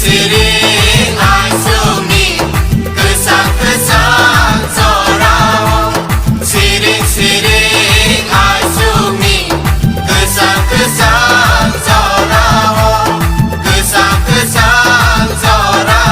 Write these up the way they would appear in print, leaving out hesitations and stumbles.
siring asumi kesang-kesang sorao siring asumi kesang-kesang sorao kesang-kesang sorao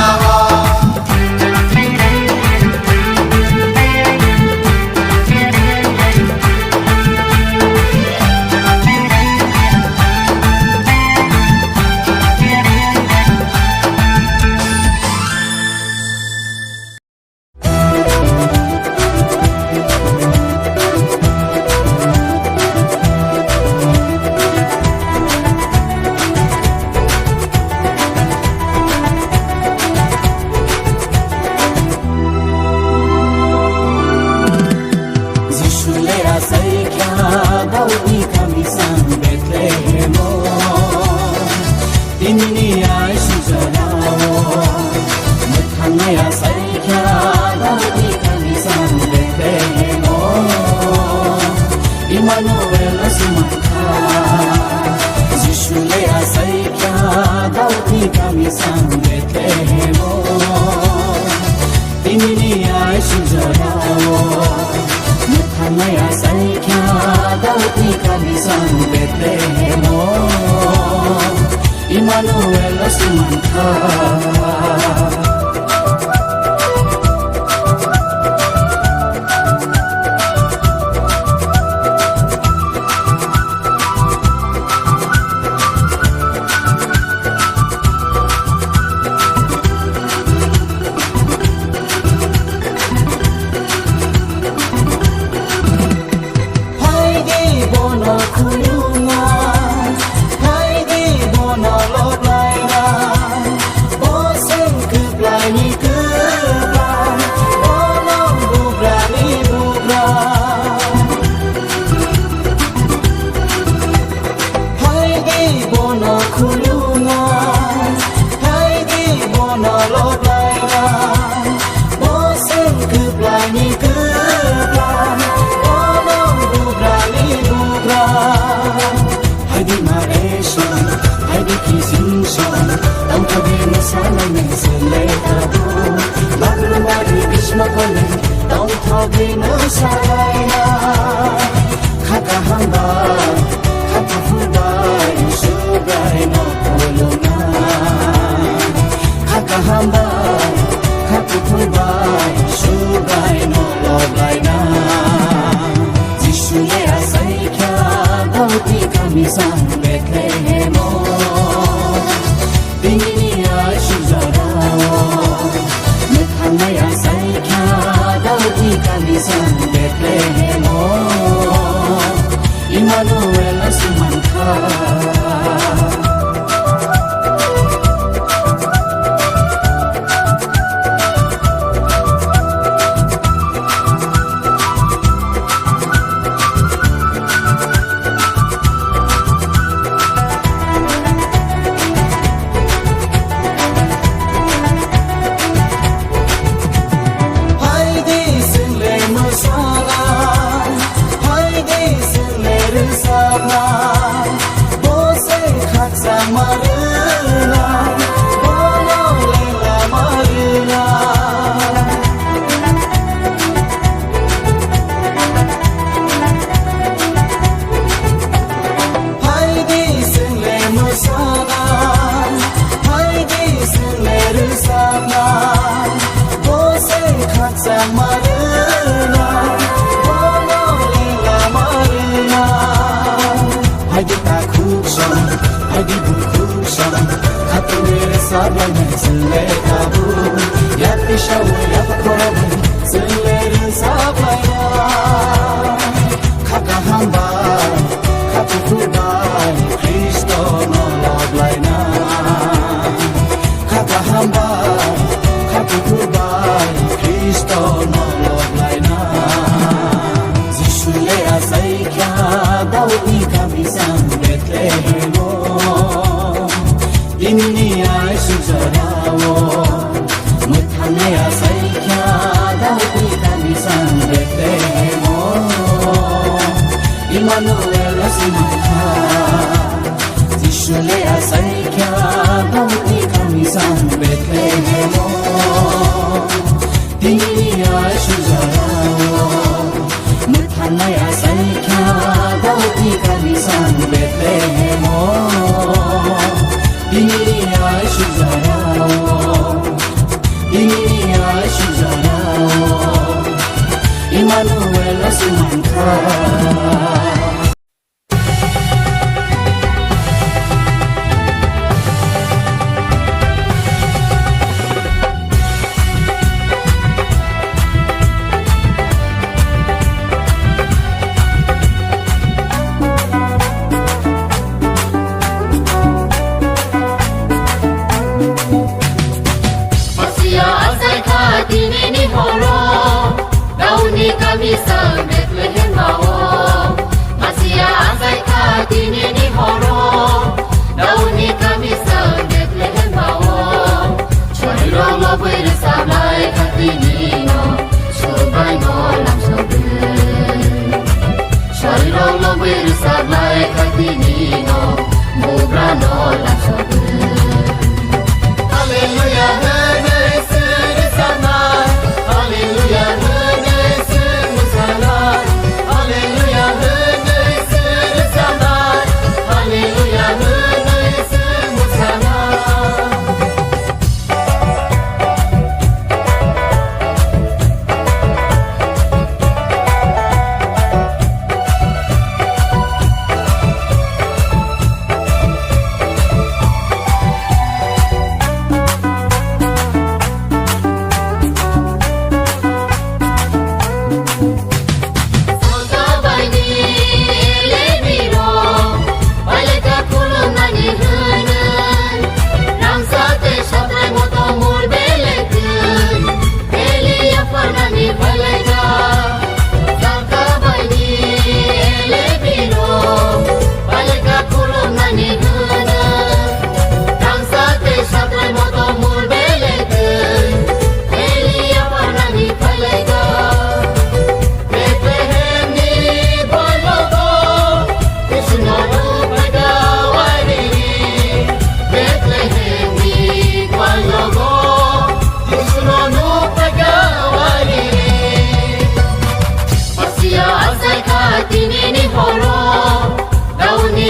Ini ai sujarawo, muthanaya saikya 베틀레헴 디니야 슈자라오 무탄나야 살캬 가오티가 미산 베틀레헴 디니야 슈자라오 디니야 슈자라오 이마누엘 라스만카 Kamisan Bethlehem mao Masia azai ka tinini horo Dauni kamisan Bethlehem mao Choiro lo bwere sablai ka tinino Shobai no lam shobe Choiro lo bwere sablai ka tinino Mubra no lam shobe Hallelujah Hallelujah Hallelujah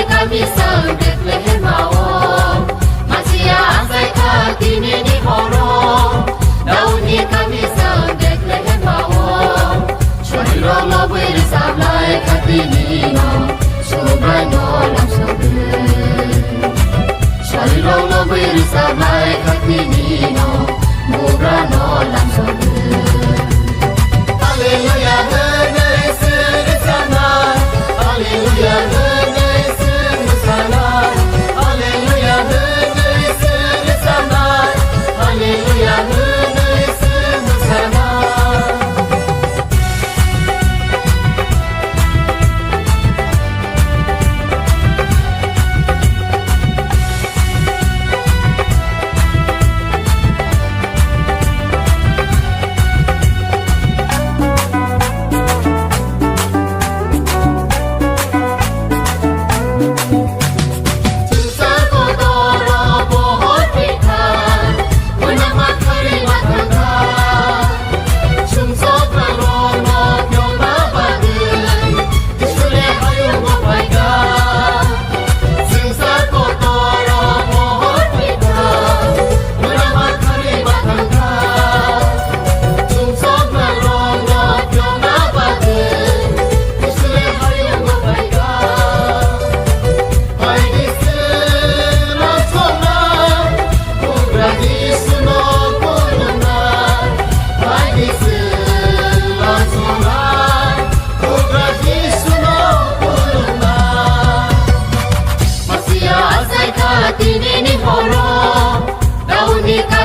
Kamisan Bethlehem mao Masia azai ka tinini horo Dauni kamisan Bethlehem mao Choiro lo bwere sablai ka tinino Shobai no lam shobe Choiro lo bwere sablai ka tinino Mubra no lam shobe Hallelujah Hallelujah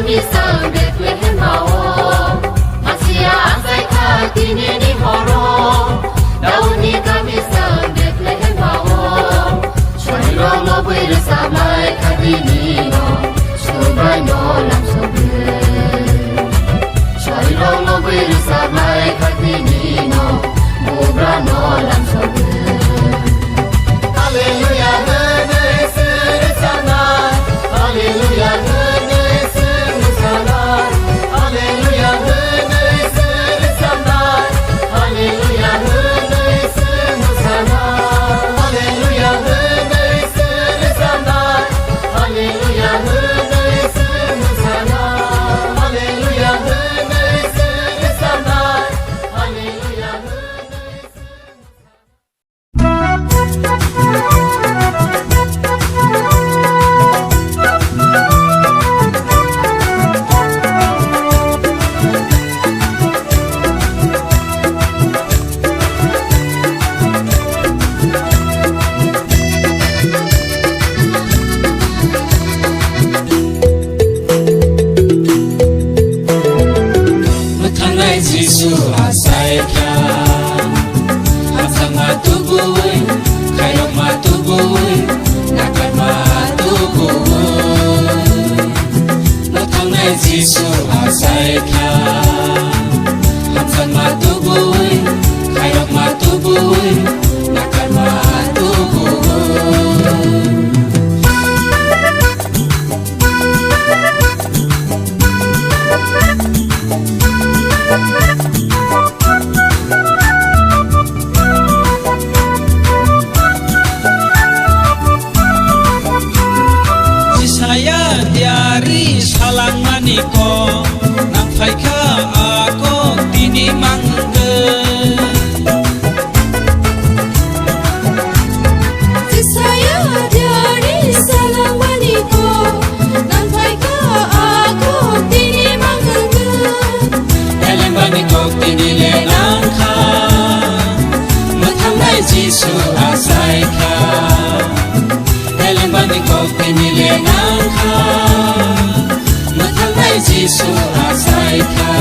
Kamisan Bethlehem mao Masia azai ka tinini horo Dauni kamisan Bethlehem mao Choiro lo bwere sablai ka tinino Shobai no lam shobe Choiro lo bwere sablai ka tinino Mubra no lam shobe Hallelujah Hallelujah Hallelujah Jisu asaika Hamsang matubuwi Kairok matubuwi Nakal matubuwi Natangnay Jisu asaika Hamsang matubuwi Kairok matubuwi Nakal matubuwi Salang maniko nang faika ako tini mangge Saya dari salang maniko nang faika ako tini mangge Eleng maniko tini lenang ka Matang nai Jisu asaika Eleng maniko tini lenang ka Jisu asaika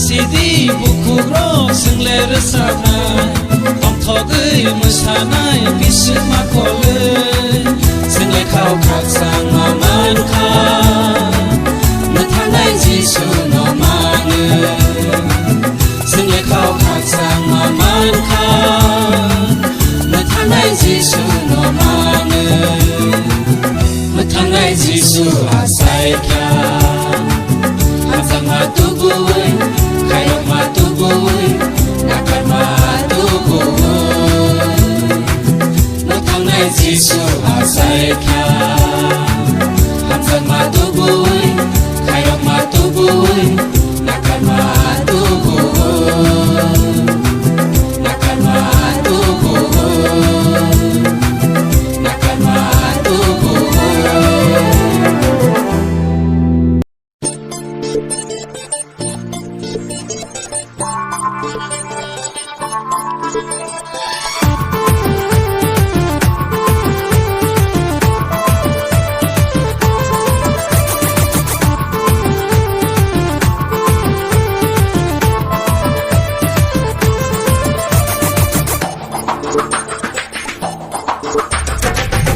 Sidi buku ro sengler sana Tong thogai musanai bisma kole Sengle kau kak sang aman ka Mathanai Jisu no mane Sengle kau kak sang aman ka Mathanai Jisu no mane Mathanai Jisu asaika Hamsang matubuwi Kairok matubuwi Nakal matubuwi Natangnay Jisu asaika Hamsang matubuwi Kairok matubuwi Nakal matubuwi Nakal matubuwi Nakal matubuwi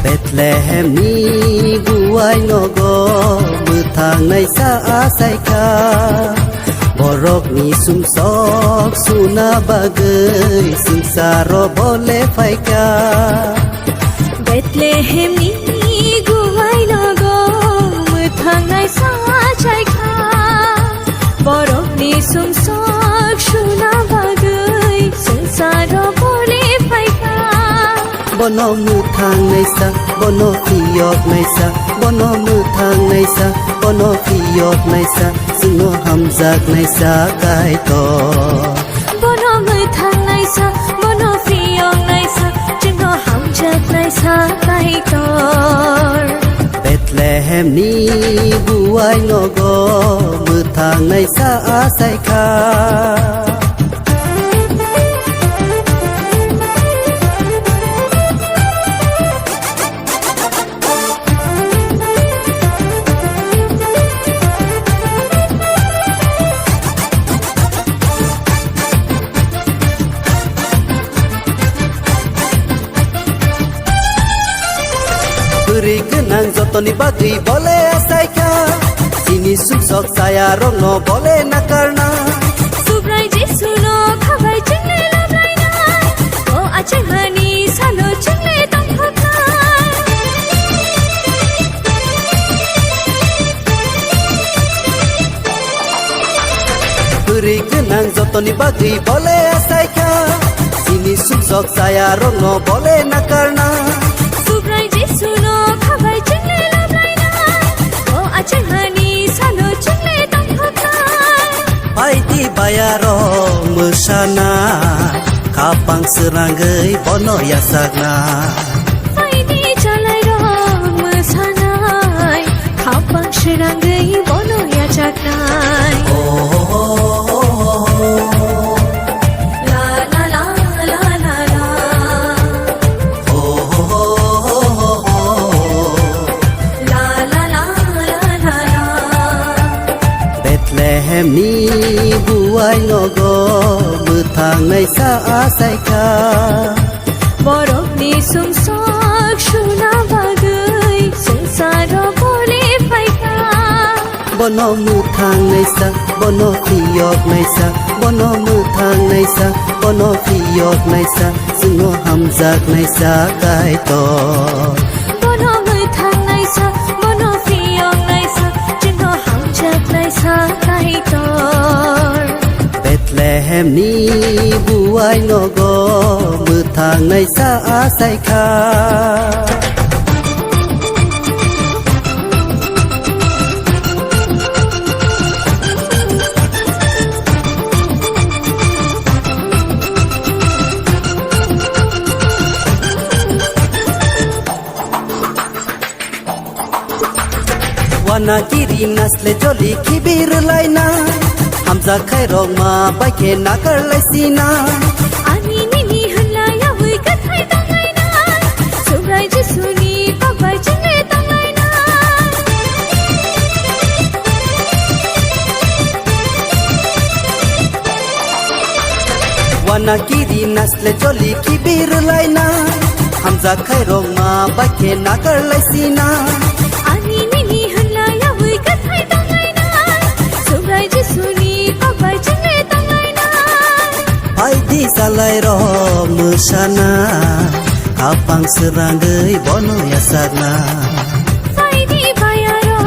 Bethlehem ni buai nogo Mutang nai sa asaika Borok ni sumsok suna bagai Singsaro boleh faika Bethlehem ni guwai nago Mutang nai sa chaika Borok ni sumsok suna bagai Singsaro boleh faika Bono mutang nai sa Bono kiyot nai sa Bono mutang nai sa Bono kiyot nai sa Sino hamzak nai sa kaito Bono mutang nai sa Bono kiyot nai sa Sino hamzak nai sa kaito Bethlehem ni buai nogo Mutang nai sa asaika Beri genang jotoni bagi boleh asaika Sini suksok saya rong no boleh nakarna Subrai Jisu no khabai chingai labrai nai O nang jotoni bagi bole asaika sini sujok saya rongno bole nakarna Subrai Jesuno khabai chingle lablai na O achang hani salo chingle dong khakai baiti bayaro mesana kapang seranggai bono yasakna Faidi jalai ro mesanai Khapang shirangai bono ya chaknai La la la la la la La la la la la la Bethlehem ni buai nogo methang nai sa asaika Borok ni sumsok shuna bagai sengsara bole paika bono methang nai sa bono thiyok nai sa bono methang nai sa bono thiyok nai sa singo hamjak nai sa kai to Bono người thang nai sa bono phiyong nai sa jingo hamjak nai sa kai tor Bethlehem ni buai nogo methang nai sa asaika wana kiri nasle joli kibir laina hamza khairong ma baike nakar laisina Ani nini hla ya hui ka thai tangai na Subrai Jesuni babai jingle tangai na wana kiri nasle joli kibir laina hamza khairong ma baike nakar laisina Ani nini hla ya hui ka thai tangai na Subrai Jesuni babai jingle tangai na baiti salai ro mesana kapang seranggai bono yasakna Faidi bayaro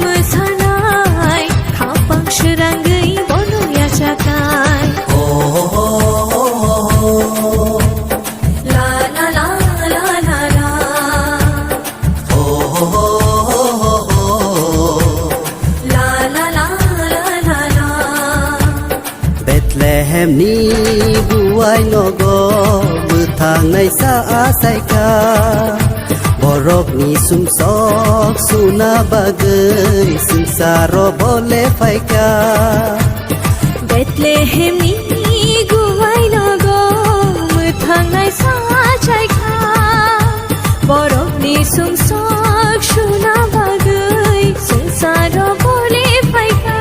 mesanai Khapang shirangai bono ya chakai La la la la la la La la la la la la Bethlehem ni buai nogo methang nai sa asaika borok ni sumsok suna bagai sengsara bole paika Bethlehem ni guwai nago methang nai sa chaika Borok ni sumsok shuna bagai sengsara bole paika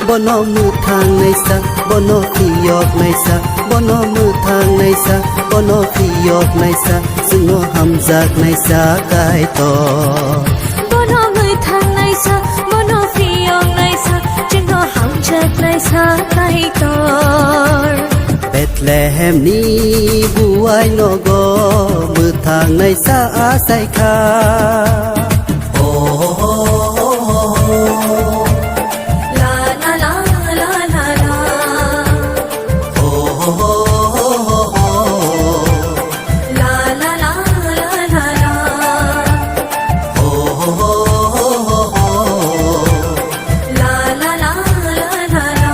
bono methang nai sa bono thiyok nai sa bono methang nai sa bono thiyok nai sa singo hamjak nai sa kai to Bono người thang nai sa bono phiyong nai sa jingo hamjak nai sa kai tor Bethlehem ni buai nogo methang nai sa asaika La la la la la la La la la la la la La la la la la la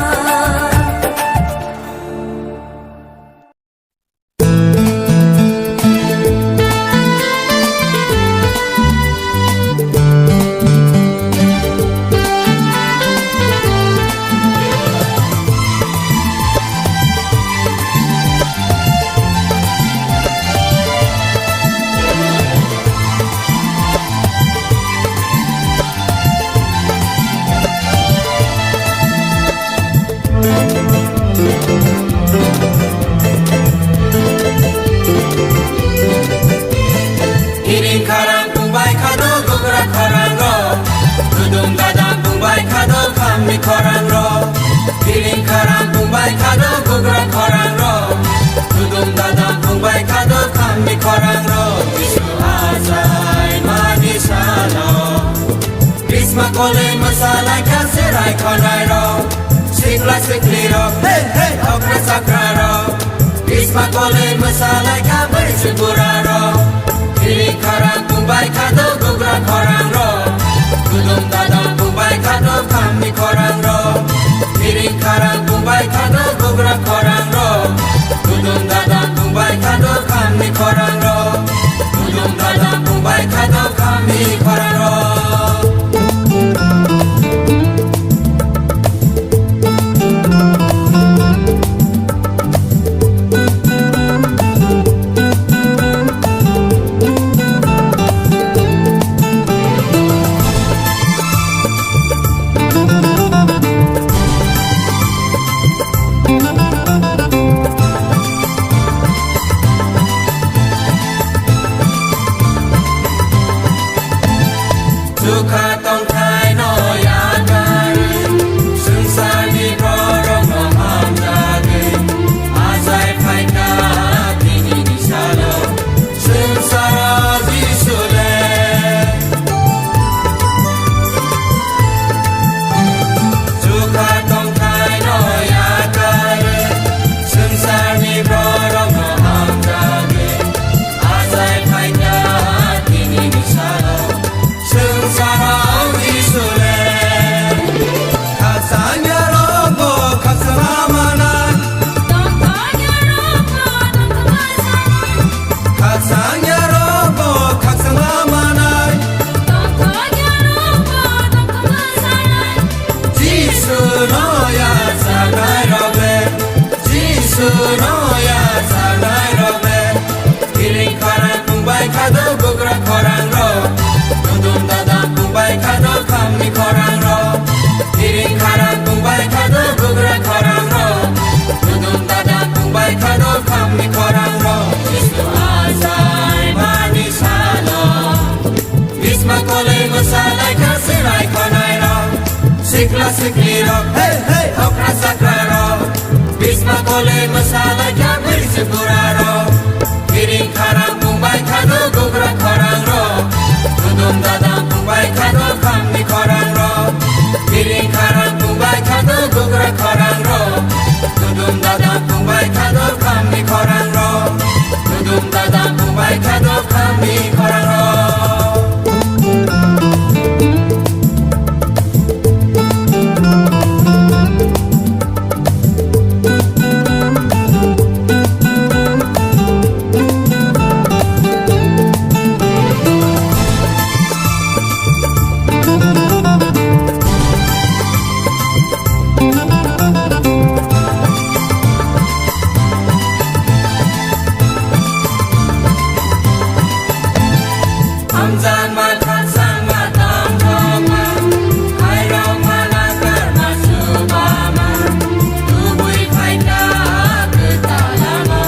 Kiring karang tumbai kado gugura karang ro Kudung dadang tumbai kado kami karang ro Kiring karang tumbai kado gugura karang ro Kudung dadang tumbai kado kami karang ro Isu azai madi salo Krisma kole masalai kaserai kanai ro Si Sikla sikliro Hey hey okra sakraro Bisma kole masalai kabar syukuraro Kiring karang kumbai kado gugra korang ro Gudung dadang kumbai kado kami korang ro Kiring karang kumbai kado gugra korang ro Gudung dadang kumbai kado kami korang ro Gudung dadang kumbai kado kami korang ro Suka tong khai no ya kai Sung san di prorong no ham jage Azai phai ka tini di shalo Sung sara di sule Suka tong khai no ya kai Sung san di prorong no ham jage Azai phai ka tini di shalo Sung sarang isule Kaksanya rogo kakselamanan Tongkanya rogo tongkamasanan Kaksanya rogo kakselamanan Tongkanya rogo tongkamasanan Jisu no ya sanai robe Jisu no ya sanai robe Kiring karang kumbai kado gugra korang ro Dudum dadang kumbai kado kami korang ro Kiring karang kumbai kado gugra korang ro Dudum dadang kumbai kado kami korang ro Jisu azai manis halo Bisma kole masalai kasirai konai ro Sikla sikli ro Hey hey okra sakra ro Bisma kole masalai kabir syukura ro Kiring karang kumbai kado gugra korang ro Dudum dadang kumbai kado kami korang ro Kiring karang kumbai kado gugra korang ro Dudum dadang kumbai kado kami korang ro Dudum dadang kumbai kado kami korang ro Amzan makan sang matang koma Hai rong manakar masubama Tubui kaita ketalama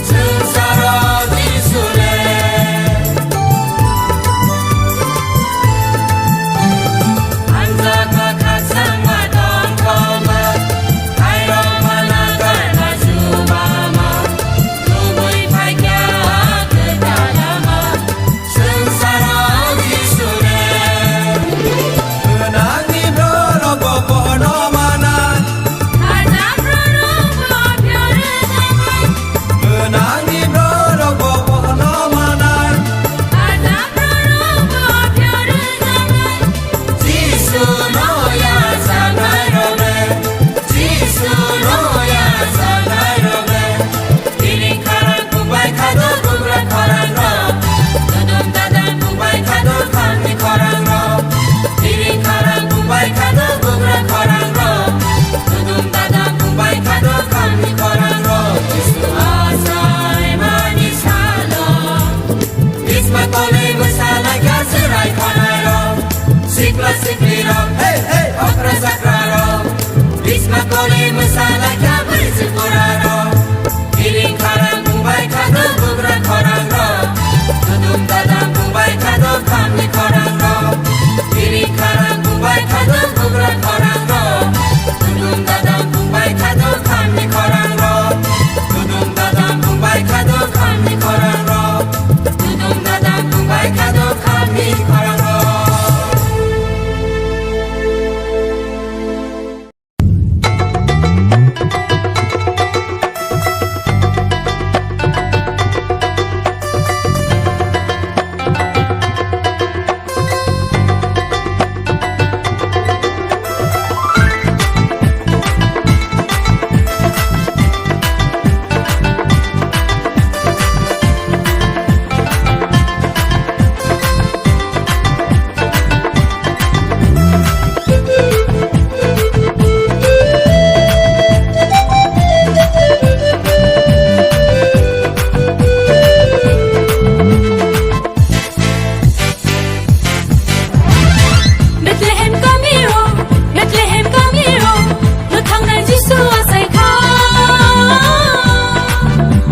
Sengsara di sule Amzan makan sang matang koma Hai rong manakar masubama Tubui kaita ketalama Sengsara di sule Menangi berrogo pono manan Ada prorogo pyare zaman Menangi berrogo pono manan Ada prorogo pyare zaman Jisu no ya sanai robe Jisu no ya sanai robe Kiring karang kumbai kado gugra korang ro Dudum dadang kumbai kado kami korang ro Kiring karang kumbai kado gugra korang ro Dudum dadang kumbai kado kami korang ro Jisu asai manis halo Bisma kole masalai kasirai konai ro Sikla sikli ro Hey hey okra sakra ro Bisma kole masalai kabar syukura ro Kiring karang kumbai kado gugra korang ro Dudum dadang kumbai kado kami korang ro Kiring karang kumbai kado gugra korang ro Dudum dadang kumbai kado kami korang ro Dudum dadang kumbai kado kami korang ro Dudum dadang kumbai kado kami korang ro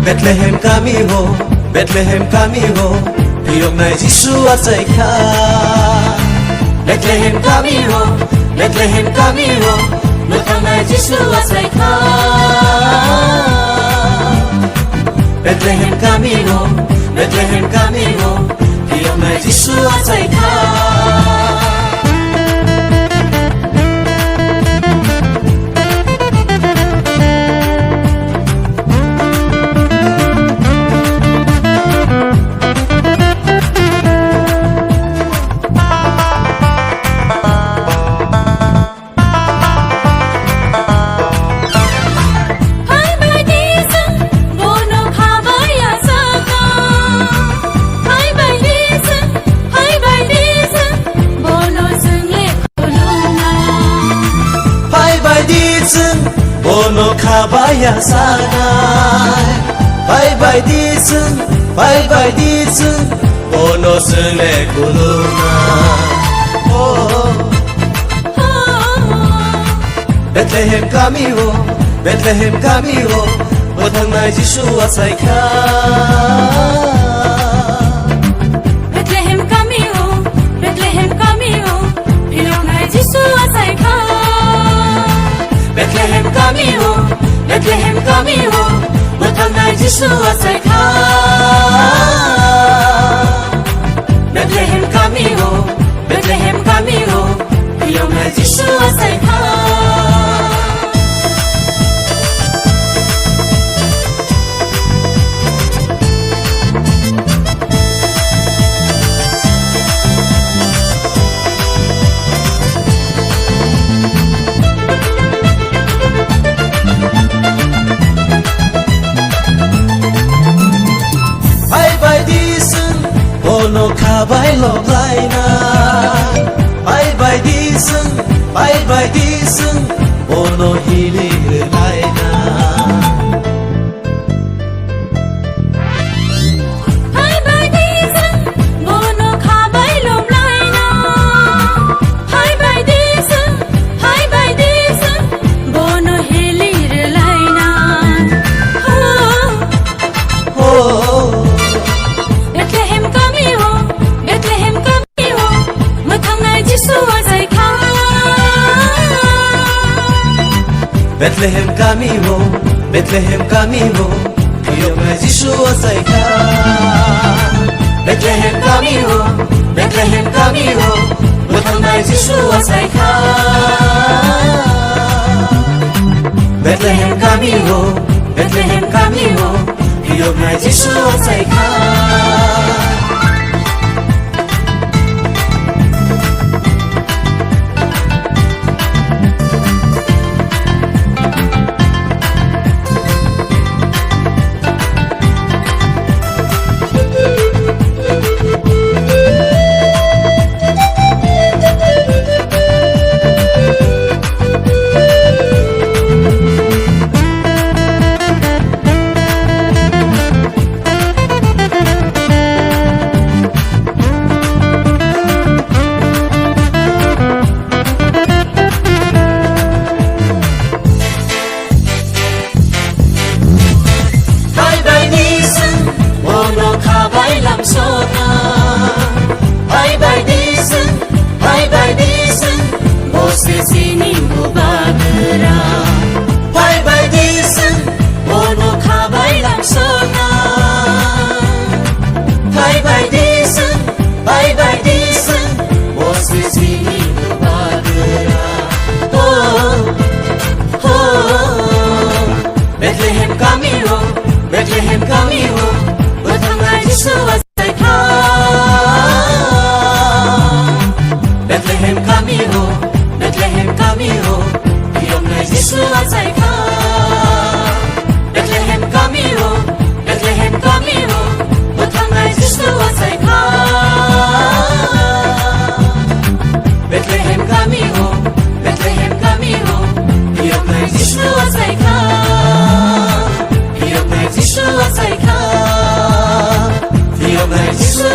Bethlehem kami ho Bethlehem kami ho Piyok na Jisu asay ka Bethlehem kami ho Bethlehem kami ho Lutang na Jisu asay ka Bethlehem kami ho Bethlehem kami ho Piyok na Jisu asay ka Bono kabaya sanay Bye bye disun Bono sele kuluna Bethlehem kami ho Bethlehem kami ho Botang na Jisu asay ka Bethlehem kami ho Bethlehem kami ho Piyok na Jisu asay ka Bethlehem kami ho Bethlehem kami ho Lutang na Jisu asay ka Bethlehem kami ho Bethlehem kami ho Piyok na Jisu asay ka Bono kabay lok lai na Bye bye disun Bono hilir lai na Bye bye disun Bono kabay lom lai na Bye bye disun Bono hilir lai na Bethlehem kami ho Bethlehem kami ho Matang na Jisu asay ka Bethlehem kami ho Bethlehem kami ho Piyok na Jisu asay ka Bethlehem kami ho Bethlehem kami ho Lutang na Jisu asay ka Bethlehem kami ho Bethlehem kami ho Piyok na Jisu asay ka Bethlehem kami ho Batang na Jisu asay ka Bethlehem kami ho Bethlehem kami ho Piyok na Jisu asay ka Bethlehem kami ho Bethlehem kami ho Batang na Jisu asay ka Bethlehem kami ho Bethlehem kami ho Piyok na Jisu asay ka Piyok na Jisu asay ka Piyok na Jisu